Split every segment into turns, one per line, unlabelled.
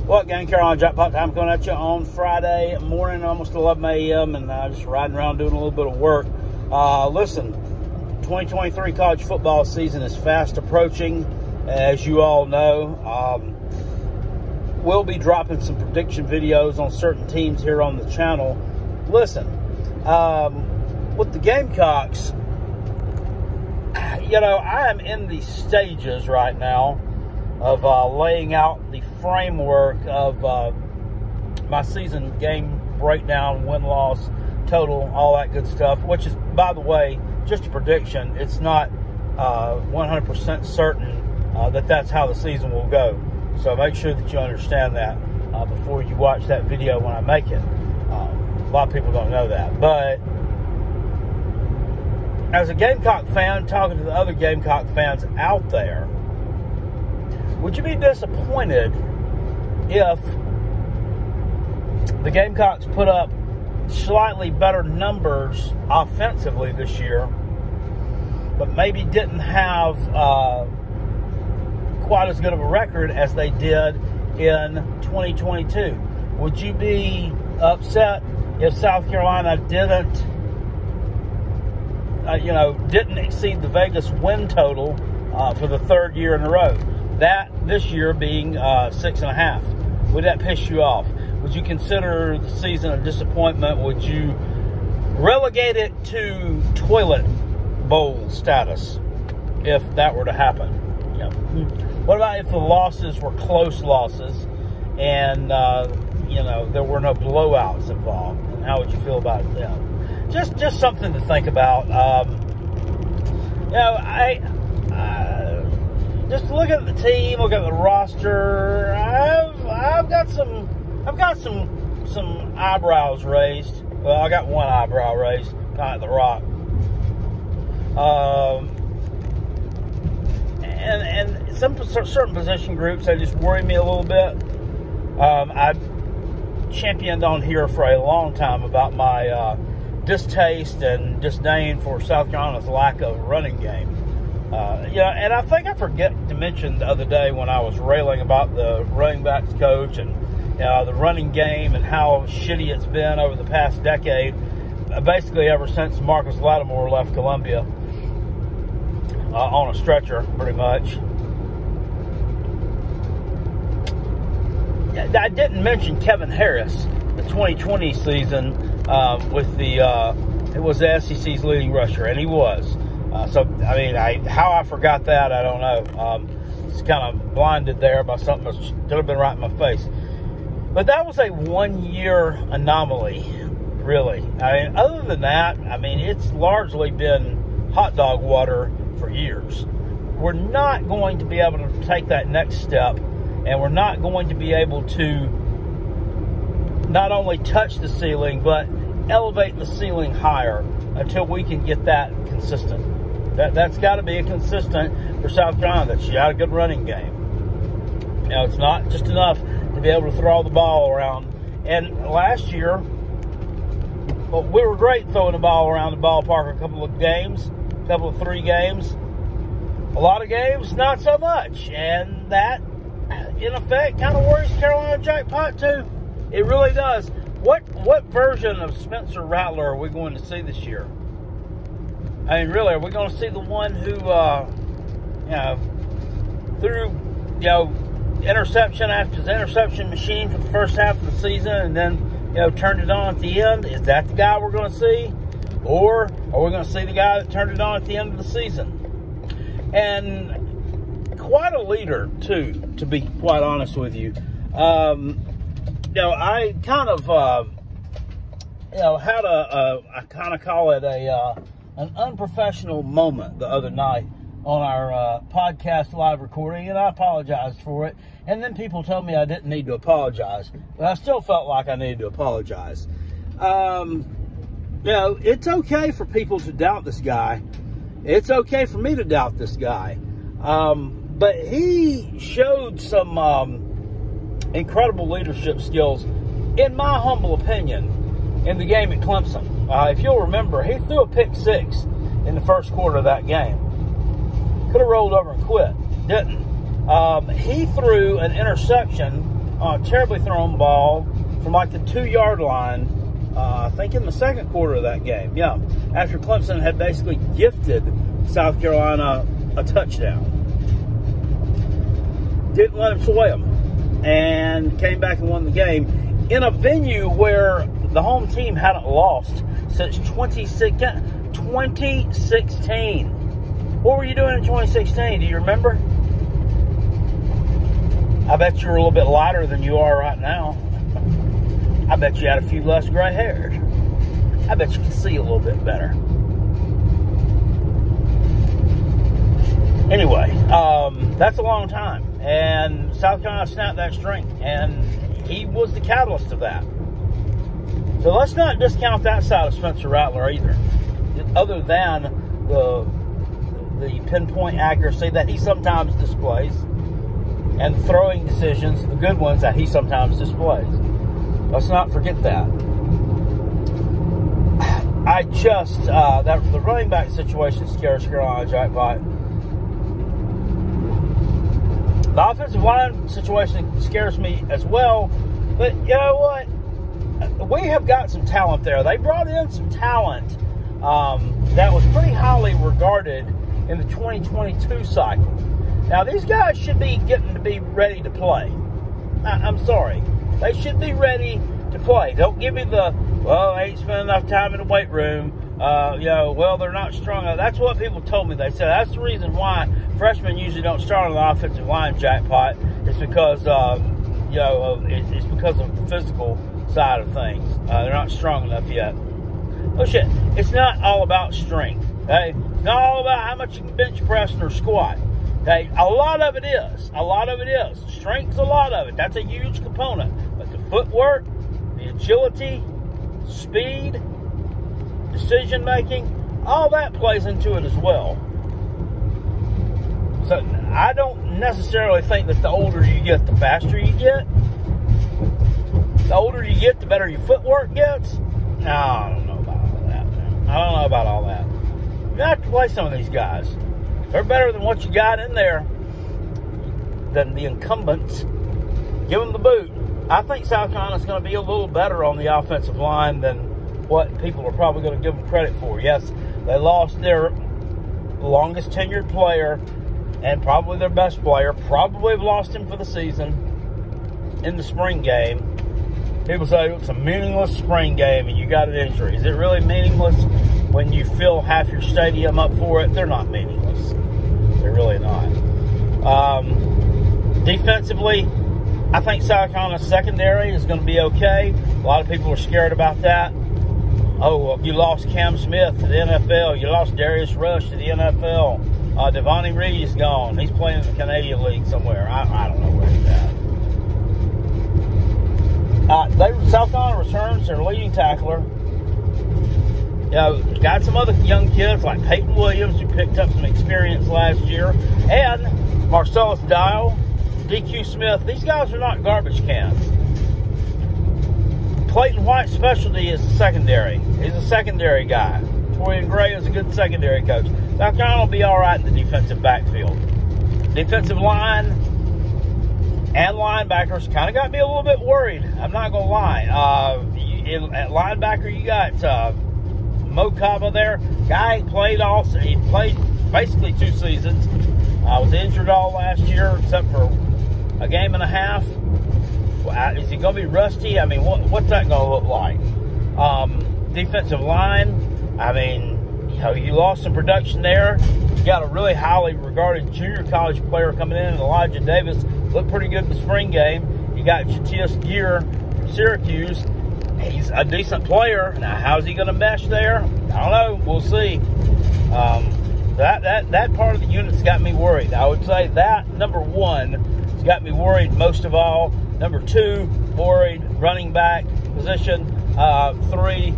What gang, Carolina Jackpot time coming at you on Friday morning, almost 11 a.m. and just riding around doing a little bit of work. Listen, 2023 college football season is fast approaching, as you all know. We'll be dropping some prediction videos on certain teams here on the channel. Listen, with the Gamecocks, you know, I am in the stages right now of laying out the framework of my season game breakdown, win-loss, total, all that good stuff, which is, by the way, just a prediction. It's not 100% certain that that's how the season will go. So make sure that you understand that before you watch that video when I make it. A lot of people don't know that. But as a Gamecock fan, talking to the other Gamecock fans out there, would you be disappointed if the Gamecocks put up slightly better numbers offensively this year, but maybe didn't have quite as good of a record as they did in 2022? Would you be upset if South Carolina didn't exceed the Vegas win total for the third year in a row? That this year being 6.5. Would that piss you off? Would you consider the season a disappointment? Would you relegate it to toilet bowl status if that were to happen? Yeah. What about if the losses were close losses and there were no blowouts involved? And how would you feel about it then? Just something to think about. Just look at the team, look at the roster. I've got some eyebrows raised. Well, I got one eyebrow raised, kind of the Rock. And some certain position groups, they just worry me a little bit. I've championed on here for a long time about my distaste and disdain for South Carolina's lack of running game. And I think I forget to mention the other day when I was railing about the running backs coach and the running game and how shitty it's been over the past decade, basically ever since Marcus Lattimore left Columbia on a stretcher, pretty much. I didn't mention Kevin Harris, the 2020 season it was the SEC's leading rusher, and he was. How I forgot that, I don't know. It's kind of blinded there by something that should have been right in my face. But that was a one-year anomaly, really. Other than that, it's largely been hot dog water for years. We're not going to be able to take that next step, and we're not going to be able to not only touch the ceiling, but elevate the ceiling higher until we can get that consistent. That's got to be a consistent for South Carolina, that she got a good running game. It's not just enough to be able to throw the ball around. And last year, we were great throwing the ball around the ballpark a couple of 3 games. A lot of games, not so much. And that, in effect, kind of worries Carolina Jackpot too. It really does. What version of Spencer Rattler are we going to see this year? Really, are we going to see the one who, threw, interception after interception machine for the first half of the season and then, turned it on at the end? Is that the guy we're going to see? Or are we going to see the guy that turned it on at the end of the season? And quite a leader, too, to be quite honest with you. I kind of, had I kind of call it an unprofessional moment the other night on our podcast live recording, and I apologized for it. And then people told me I didn't need to apologize, but I still felt like I needed to apologize. It's okay for people to doubt this guy. It's okay for me to doubt this guy. But he showed some incredible leadership skills, in my humble opinion, in the game at Clemson. If you'll remember, he threw a pick 6 in the first quarter of that game. Could have rolled over and quit. Didn't. He threw an interception terribly thrown ball from like the 2-yard line, I think in the second quarter of that game. Yeah, after Clemson had basically gifted South Carolina a touchdown. Didn't let him sway them, and came back and won the game in a venue where the home team hadn't lost since 2016. What were you doing in 2016? Do you remember? I bet you were a little bit lighter than you are right now. I bet you had a few less gray hairs. I bet you can see a little bit better. Anyway, that's a long time. And South Carolina snapped that string. And he was the catalyst of that. So let's not discount that side of Spencer Rattler either. Other than the pinpoint accuracy that he sometimes displays. And throwing decisions, the good ones that he sometimes displays. Let's not forget that. The running back situation scares Carolina Jackpot. The offensive line situation scares me as well. But you know what? We have got some talent there. They brought in some talent that was pretty highly regarded in the 2022 cycle. Now, these guys should be getting to be ready to play. I'm sorry. They should be ready to play. Don't give me the, well, they ain't spending enough time in the weight room. Well, they're not strong enough. That's what people told me. They said that's the reason why freshmen usually don't start on the offensive line, Jackpot. It's because, it's because of the physical side of things. They're not strong enough yet. Oh, shit. It's not all about strength, okay? It's not all about how much you can bench press or squat. Okay, a lot of it is. A lot of it is. Strength's a lot of it. That's a huge component. But the footwork, the agility, speed, decision-making, all that plays into it as well. So I don't necessarily think that the older you get, the faster you get. The older you get, the better your footwork gets. No, I don't know about all that, man. I don't know about all that. You have to play some of these guys. They're better than what you got in there, than the incumbents. Give them the boot. I think South Carolina's going to be a little better on the offensive line than what people are probably going to give them credit for. Yes, they lost their longest tenured player and probably their best player. Probably have lost him for the season in the spring game. People say it's a meaningless spring game and you got an injury. Is it really meaningless when you fill half your stadium up for it? They're not meaningless. They're really not. Defensively, I think South Carolina's secondary is going to be okay. A lot of people are scared about that. Oh, well, you lost Cam Smith to the NFL. You lost Darius Rush to the NFL. Devontae Reed is gone. He's playing in the Canadian League somewhere. I don't know where he's at. South Carolina returns their leading tackler. Got some other young kids like Peyton Williams, who picked up some experience last year, and Marcellus Dial, DQ Smith. These guys are not garbage cans. Clayton White's specialty is the secondary. He's a secondary guy. Torian Gray is a good secondary coach. South Carolina will be all right in the defensive backfield. Defensive line and linebackers kind of got me a little bit worried. I'm not going to lie. At linebacker, you got Mo Kaba there. Guy played he played basically 2 seasons. Was injured all last year except for a game and a half. Is he going to be rusty? I mean, what's that going to look like? Defensive line, I mean, you lost some production there. You got a really highly regarded junior college player coming in, and Elijah Davis looked pretty good in the spring game. You got Jatius Gear from Syracuse. He's a decent player. Now, how's he going to mesh there? I don't know. We'll see. That part of the unit's got me worried. I would say that, number 1, has got me worried most of all. Number 2, worried running back position. 3,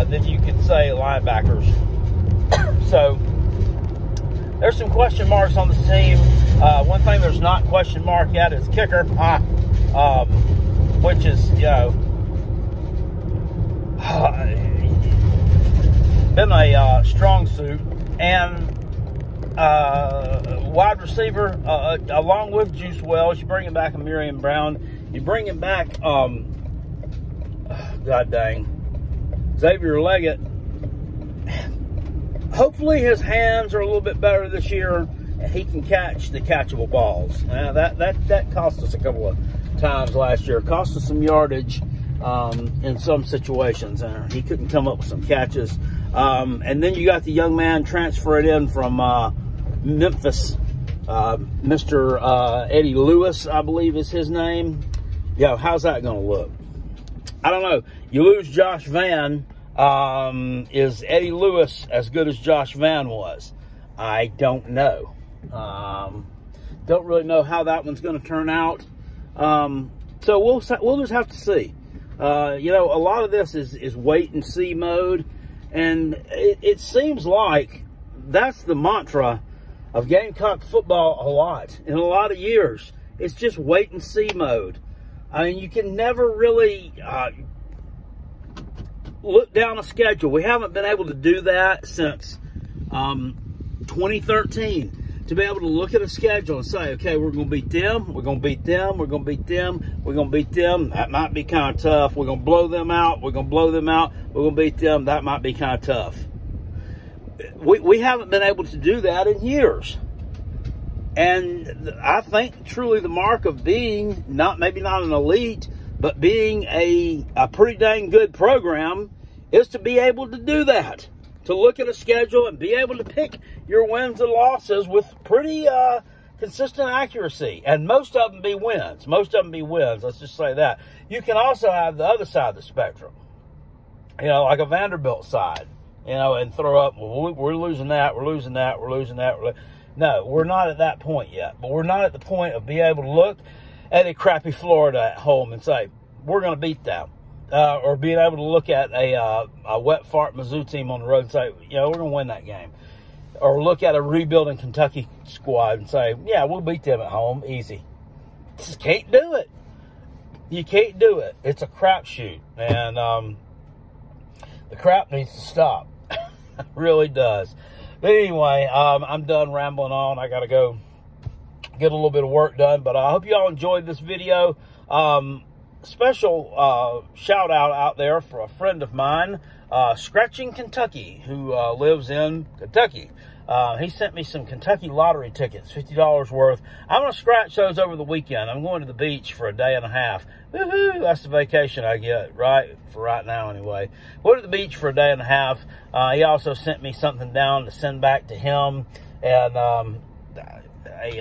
then you could say linebackers. So, there's some question marks on this team. One thing there's not question mark yet is kicker, which is, been a strong suit. And wide receiver, along with Juice Wells, you're bringing back a Miriam Brown. You bring him back, God dang, Xavier Leggett. Hopefully his hands are a little bit better this year, and he can catch the catchable balls. That cost us a couple of times last year. Cost us some yardage in some situations. He couldn't come up with some catches. And then you got the young man transferred in from Memphis, Mr. Eddie Lewis, I believe is his name. Yeah, how's that going to look? I don't know. You lose Josh Vann. Is Eddie Lewis as good as Josh Vann was? I don't know. Don't really know how that one's going to turn out. So we'll just have to see. You know, a lot of this is wait and see mode, and it seems like that's the mantra of Gamecock football a lot in a lot of years. It's just wait and see mode. I mean, you can never really look down a schedule. We haven't been able to do that since 2013. To be able to look at a schedule and say, okay, we're going to beat them, we're going to beat them, we're going to beat them, we're going to beat them. That might be kind of tough. We're going to blow them out. We're going to blow them out. We're going to beat them. That might be kind of tough. We haven't been able to do that in years. And I think truly the mark of being, maybe not an elite, but being a pretty dang good program is to be able to do that. To look at a schedule and be able to pick your wins and losses with pretty consistent accuracy. And most of them be wins. Most of them be wins. Let's just say that. You can also have the other side of the spectrum. You know, like a Vanderbilt side. You know, and throw up, well, we're losing that, we're losing that, we're losing that. No, we're not at that point yet. But we're not at the point of being able to look at a crappy Florida at home and say, we're going to beat them. Or being able to look at a wet fart Mizzou team on the road and say, you know, we're going to win that game. Or look at a rebuilding Kentucky squad and say, yeah, we'll beat them at home, easy. Just can't do it. You can't do it. It's a crapshoot. And the crap needs to stop. It really does. But anyway, I'm done rambling on. I got to go get a little bit of work done. But I hope you all enjoyed this video. Special shout out there for a friend of mine, Scratching Kentucky, who lives in Kentucky. He sent me some Kentucky lottery tickets, $50 worth. I'm going to scratch those over the weekend. I'm going to the beach for a day and a half. Woohoo! That's the vacation I get, right? For right now, anyway. Go to the beach for a day and a half. He also sent me something down to send back to him. And you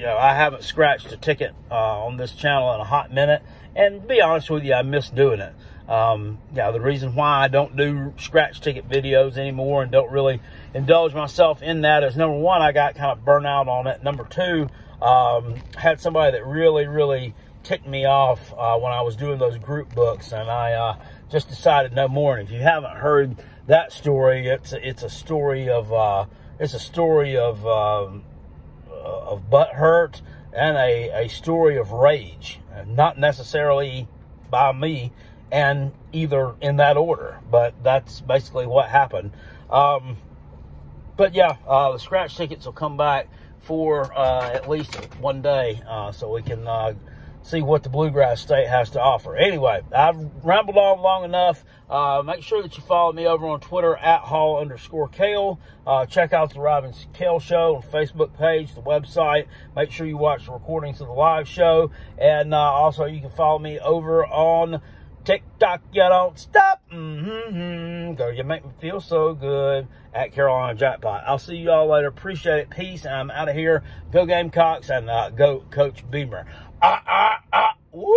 know, I haven't scratched a ticket on this channel in a hot minute. And to be honest with you, I miss doing it. Yeah, the reason why I don't do scratch ticket videos anymore and don't really indulge myself in that is, number one, I got kind of burnt out on it. Number two, had somebody that really ticked me off when I was doing those group books, and I just decided no more. And if you haven't heard that story, it's a story of butt hurt and a story of rage, not necessarily by me, and either in that order, but that's basically what happened. But yeah, the scratch tickets will come back for at least one day, so we can see what the Bluegrass State has to offer. Anyway, I've rambled on long enough. Make sure that you follow me over on Twitter at Hall_Kale. Check out the Robin Kale Show on Facebook page, the website. Make sure you watch the recordings of the live show. And also you can follow me over on TikTok. You don't stop. Girl, you make me feel so good at Carolina Jackpot. I'll see you all later. Appreciate it. Peace. And I'm out of here. Go Gamecocks and go Coach Beamer. Woo!